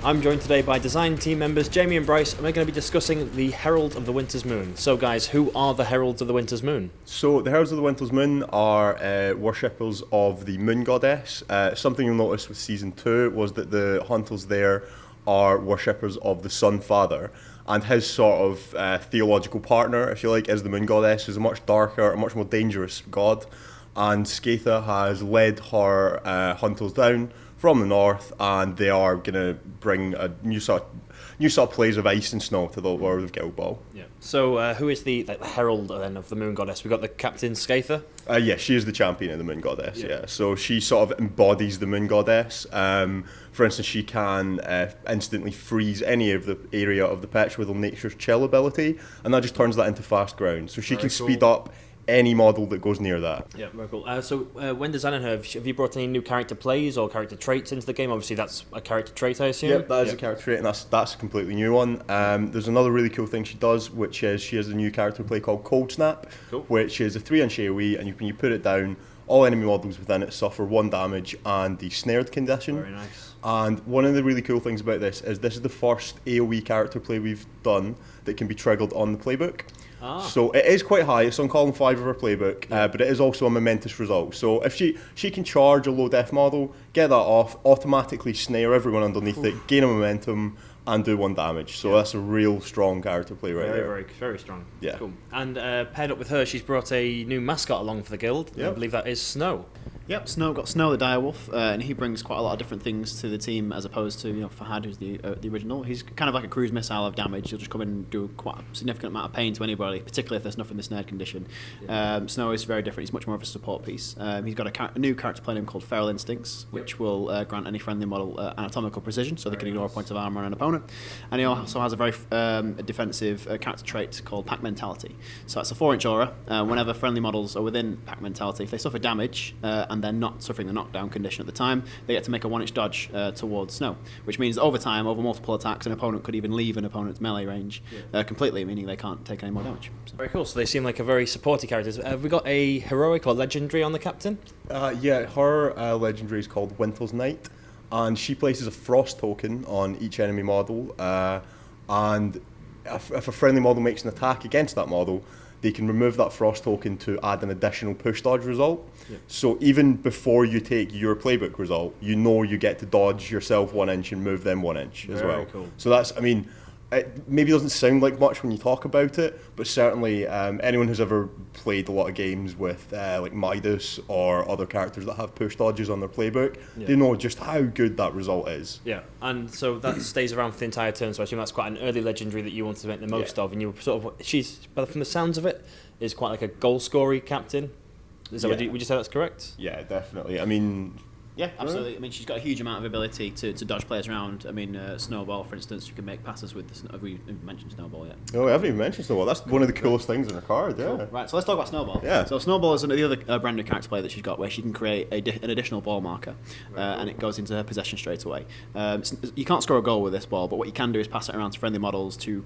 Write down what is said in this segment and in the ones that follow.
I'm joined today by design team members Jamie and Bryce, and we're going to be discussing the Herald of the Winter's Moon. So guys, who are the Heralds of the Winter's Moon? So the Heralds of the Winter's Moon are worshippers of the moon goddess. Something you'll notice with Season 2 was that the hunters there are worshippers of the Sun Father, and his sort of theological partner, if you like, is the moon goddess, who's a much darker, a much more dangerous god. And Skatha has led her hunters down from the north, and they are going to bring a new sort of plays of ice and snow to the world of Guild Ball. Yeah. So who is the herald then of the moon goddess? We've got the captain Skatha. Yeah, she is the champion of the moon goddess. Yeah, so she sort of embodies the moon goddess. For instance, she can instantly freeze any of the area of the pitch with her nature's chill ability, and that just turns that into fast ground. So she can speed up any model that goes near that. Yeah, very cool. So when designing her, have you brought any new character plays or character traits into the game? Obviously that's a character trait, I assume? Yep, that is a character trait, and that's a completely new one. There's another really cool thing she does, which is she has a new character play called Cold Snap, which is a 3-inch AoE, and when you put it down, all enemy models within it suffer 1 damage and the snared condition. Very nice. And one of the really cool things about this is the first AoE character play we've done that can be triggered on the playbook. So it is quite high. It's on column 5 of her playbook, but it is also a momentous result. So if she can charge a low def model, get that off, automatically snare everyone underneath it, gain a momentum, and do 1 damage. So that's a real strong character play right there. Very strong. Yeah. Cool. And paired up with her, she's brought a new mascot along for the guild. Yep. I believe that is Snow. Yep, Snow the direwolf, and he brings quite a lot of different things to the team as opposed to Fahad, who's the original. He's kind of like a cruise missile of damage. He'll just come in and do quite a significant amount of pain to anybody, particularly if there's nothing in the snared condition. Yeah. Snow is very different. He's much more of a support piece. He's got a new character play name called Feral Instincts, which will grant any friendly model anatomical precision, so they can ignore a point of armor on an opponent. And he also has a very defensive character trait called Pack Mentality. So it's a 4-inch aura. Whenever friendly models are within Pack Mentality, if they suffer damage and they're not suffering the knockdown condition at the time, they get to make a 1-inch dodge towards Snow, which means over time, over multiple attacks, an opponent could even leave an opponent's melee range completely, meaning they can't take any more damage. So. Very cool. So they seem like a very supporty characters. Have we got a heroic or legendary on the captain? Yeah, her legendary is called Winter's Night, and she places a frost token on each enemy model, and if a friendly model makes an attack against that model, they can remove that frost token to add an additional push dodge result. Yep. So even before you take your playbook result, you get to dodge yourself 1 inch and move them 1 inch as well. Cool. So that's, it maybe doesn't sound like much when you talk about it, but certainly anyone who's ever played a lot of games with like Midas or other characters that have push dodges on their playbook, they know just how good that result is. Yeah, and so that stays around for the entire turn, so I assume that's quite an early legendary that you want to make the most of, and you sort of, from the sounds of it, is quite like a goal-scoring captain. Would you say that's correct? Yeah, definitely. Yeah, absolutely. She's got a huge amount of ability to dodge players around. Snowball, for instance, you can make passes with have we mentioned Snowball yet? No, we haven't even mentioned Snowball. That's one of the coolest things in her card, yeah. Cool. Right, so let's talk about Snowball. Yeah. So Snowball is the other brand new character play that she's got, where she can create an additional ball marker, and it goes into her possession straight away. You can't score a goal with this ball, but what you can do is pass it around to friendly models to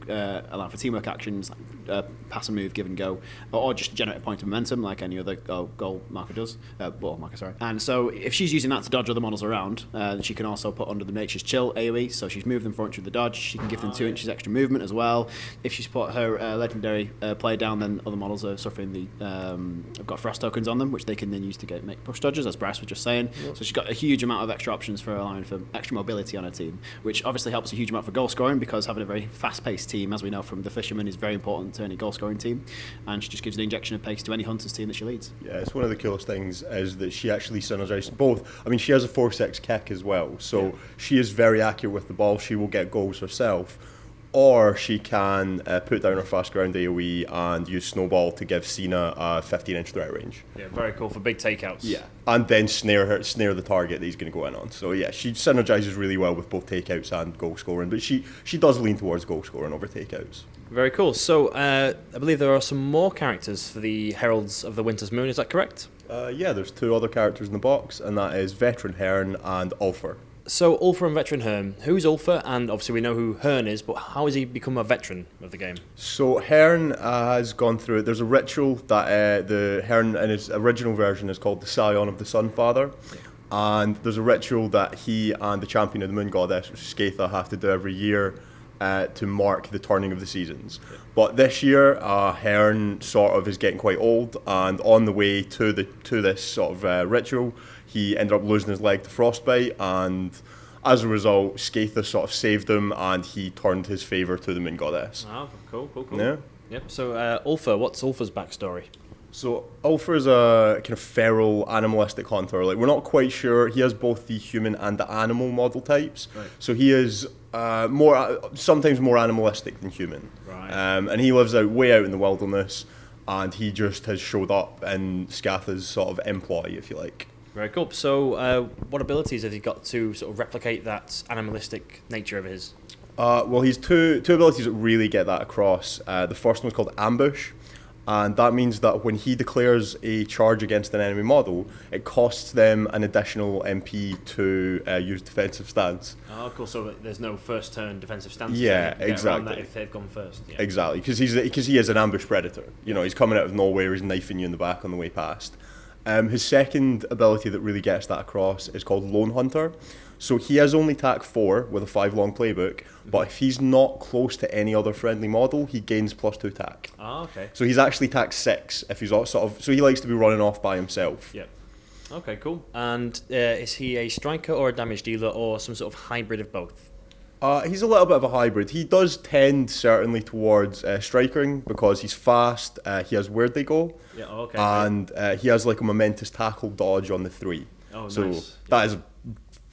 allow for teamwork actions, like pass and move, give and go, or just generate a point of momentum like any other goal marker does. Ball marker, sorry. And so if she's using that to dodge other models around, she can also put under the Nature's Chill AoE, so she's moved them 4 inches with the dodge. She can give them 2 inches extra movement as well. If she's put her legendary play down, then other models are suffering have got frost tokens on them, which they can then use to make push dodges, as Bryce was just saying. Yep. So she's got a huge amount of extra options for allowing for extra mobility on her team, which obviously helps a huge amount for goal scoring, because having a very fast-paced team, as we know from the Fisherman, is very important to any goal scoring team, and she just gives an injection of pace to any Hunters team that she leads. Yeah, it's one of the coolest things is that she actually synergizes both. She has a 4-6 kick as well, so she is very accurate with the ball. She will get goals herself, or she can put down her fast ground AoE and use Snowball to give Cena a 15-inch threat range. Yeah, very cool for big takeouts. Yeah, and then snare the target that he's going to go in on. So yeah, she synergizes really well with both takeouts and goal scoring, but she does lean towards goal scoring over takeouts. Very cool. So I believe there are some more characters for the Heralds of the Winter's Moon, is that correct? Yeah, there's 2 other characters in the box, and that is Veteran Hearn and Ulfer. So Ulfer and Veteran Hearn. Who's Ulfer? And obviously we know who Hearn is, but how has he become a veteran of the game? So Hearn has gone through it. There's a ritual that the Hearn in his original version is called the Scion of the Sun Father. and there's a ritual that he and the champion of the Moon Goddess, which is Skaitha, have to do every year to mark the turning of the seasons. But this year, Hearn sort of is getting quite old, and on the way to this sort of ritual, he ended up losing his leg to frostbite, and as a result, Skaitha sort of saved him, and he turned his favour to the Moon Goddess. Oh, cool. Yeah. Yep. So Ulfa, what's Ulfa's backstory? So Ulfa is a kind of feral, animalistic hunter. Like, we're not quite sure. He has both the human and the animal model types. Right. So he is sometimes more animalistic than human. Right. And he lives way out in the wilderness, and he just has showed up in Scatha's sort of employ, if you like. Very cool. So what abilities has he got to sort of replicate that animalistic nature of his? Well, he's two abilities that really get that across. The first one is called Ambush, and that means that when he declares a charge against an enemy model, it costs them an additional MP to use defensive stance. Oh, cool. So there's no first turn defensive stance. Yeah, to get around that exactly. if they've gone first. Yeah. Exactly, because he is an ambush predator. You know, he's coming out of nowhere, he's knifing you in the back on the way past. His second ability that really gets that across is called Lone Hunter. So he has only TAC 4 with a 5 long playbook, but if he's not close to any other friendly model, he gains +2 TAC. Oh, okay. So he's actually TAC 6 if he's sort of. So he likes to be running off by himself. Yep. Okay, cool. And is he a striker or a damage dealer or some sort of hybrid of both? He's a little bit of a hybrid. He does tend certainly towards striking because he's fast. He has Where'd They Go? Yeah. Oh, okay. And he has like a momentous tackle dodge on the 3. Oh, so nice. that is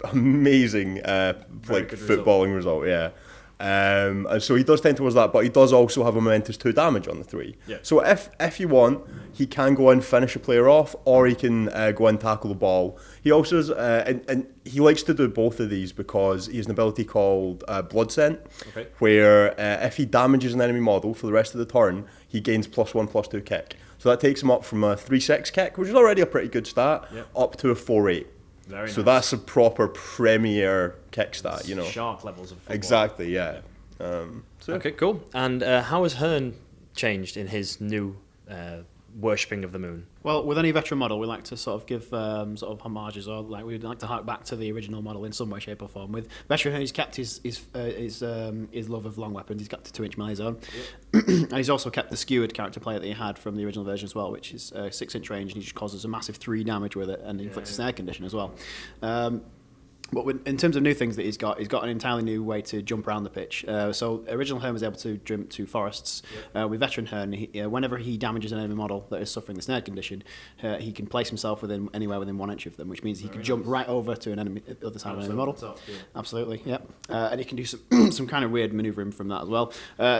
amazing like good footballing result, yeah. And so he does tend towards that, but he does also have a momentous 2 damage on the 3. Yeah. So if you want, he can go in, finish a player off, or he can go in, tackle the ball. He also has, and he likes to do both of these because he has an ability called Blood Scent, Okay. where if he damages an enemy model for the rest of the turn, he gains +1/+2 kick. So that takes him up from a 3/6 kick, which is already a pretty good stat, Yep. up to a 4/8. Very So nice. that's a proper premier kick stat, you know. Shark levels of football. Exactly, yeah. So Okay, cool. And how has Hearn changed in his new worshipping of the moon? Well, with any veteran model, we like to sort of give sort of homages, or like we'd like to hark back to the original model in some way, shape, or form. With veteran, he's kept his love of long weapons. He's kept the 2-inch melee zone, and he's also kept the skewered character player that he had from the original version as well, which is 6-inch range, and he just causes a massive 3 damage with it, and inflicts a snare condition as well. But in terms of new things that he's got an entirely new way to jump around the pitch. So original Hearn was able to jump to forests. With veteran Hearn, whenever he damages an enemy model that is suffering the snare condition, he can place himself anywhere within 1 inch of them, which means he can jump right over to an enemy, the other side of an enemy model. Top, yeah. Absolutely, yep. And he can do some kind of weird manoeuvring from that as well.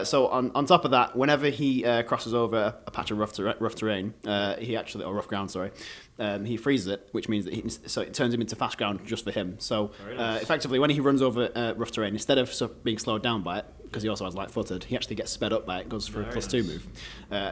So on top of that, whenever he crosses over a patch of rough terrain, or rough ground, sorry. He freezes it, which means that so it turns him into fast ground just for him. So effectively, when he runs over rough terrain, instead of being slowed down by it, because he also has light-footed, he actually gets sped up by it, goes for a +2 move.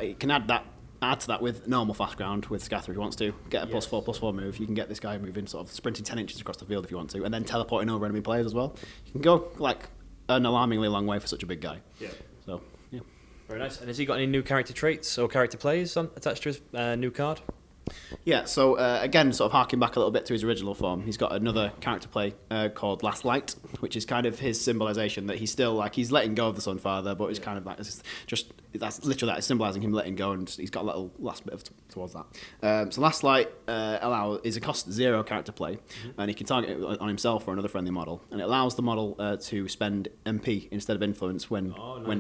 He can add to that with normal fast ground with Scather if he wants to. Get a +4/+4 move. You can get this guy moving, sort of sprinting 10 inches across the field if you want to, and then teleporting over enemy players as well. You can go like an alarmingly long way for such a big guy. Yeah. So, yeah. Very nice. And has he got any new character traits or character plays attached to his new card? Yeah, so again, sort of harking back a little bit to his original form, he's got another character play called Last Light, which is kind of his symbolisation that he's still like he's letting go of the Sun Father, but it's kind of like it's just that's literally that, it's symbolising him letting go, and he's got a little last bit towards that. So Last Light is a cost 0 character play, and he can target it on himself or another friendly model, and it allows the model to spend MP instead of influence when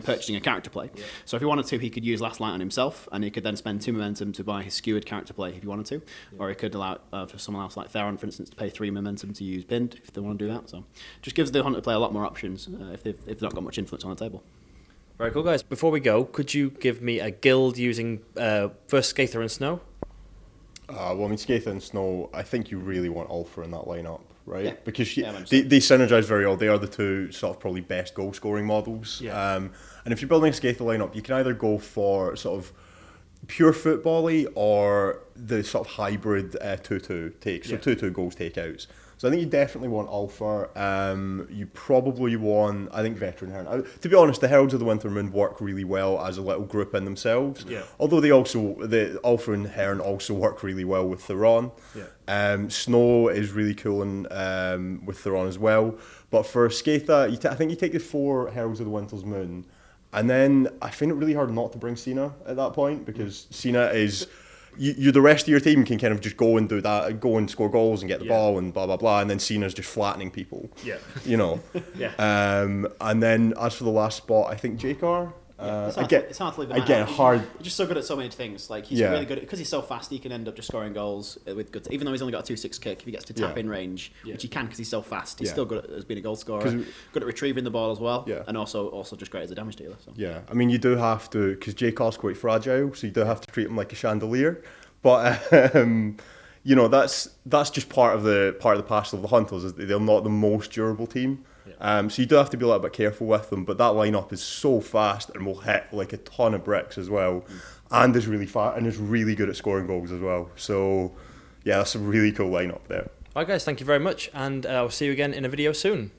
purchasing a character play. Yeah. So if he wanted to, he could use Last Light on himself, and he could then spend 2 momentum to buy his skewered character play if you wanted to, or he could allow for someone else like Theron, for instance, to pay 3 momentum to use Pinned if they want to do that. So just gives the hunter player a lot more options if they've not got much influence on the table. Very cool, guys. Before we go, could you give me a guild using first Skaitha and Snow? Well, I mean, Skaitha and Snow, I think you really want Ulfa in that lineup, right? Yeah. Because Yeah, they synergise very well. They are the 2 sort of probably best goal scoring models. Yeah. And if you're building a Skaitha lineup, you can either go for sort of pure football-y or the sort of hybrid 2-2 takes, so 2-2 goals takeouts. So I think you definitely want Alpha. You probably want, I think, Veteran Heron. To be honest, the Heralds of the Winter Moon work really well as a little group in themselves. Yeah. Although the Alpha and Heron also work really well with Theron. Yeah. Snow is really cool with Theron as well. But for Skaitha, I think you take the 4 Heralds of the Winter's Moon. And then I find it really hard not to bring Cena at that point, because Cena is... You the rest of your team can kind of just go and do that, go and score goals and get the ball and blah blah blah, and then Cena's just flattening people. Yeah. You know. Yeah. And then as for the last spot, I think Jakar. It's hard to leave him again, out. hard. He's just so good at so many things. Like he's really good because he's so fast. He can end up just scoring goals with good. Even though he's only got a 2-6 kick, if he gets to tap in range, which he can because he's so fast, he's still good at being a goal scorer. Good at retrieving the ball as well, and also just great as a damage dealer. So. Yeah, I mean you do have to, because Jakar's quite fragile, so you do have to treat him like a chandelier. But you know, that's just part of the parcel of the Hunters, is that they're not the most durable team. So you do have to be a little bit careful with them, but that lineup is so fast and will hit like a ton of bricks as well, and is really fast and is really good at scoring goals as well. So yeah, that's a really cool lineup there. Alright guys, thank you very much, and I'll see you again in a video soon.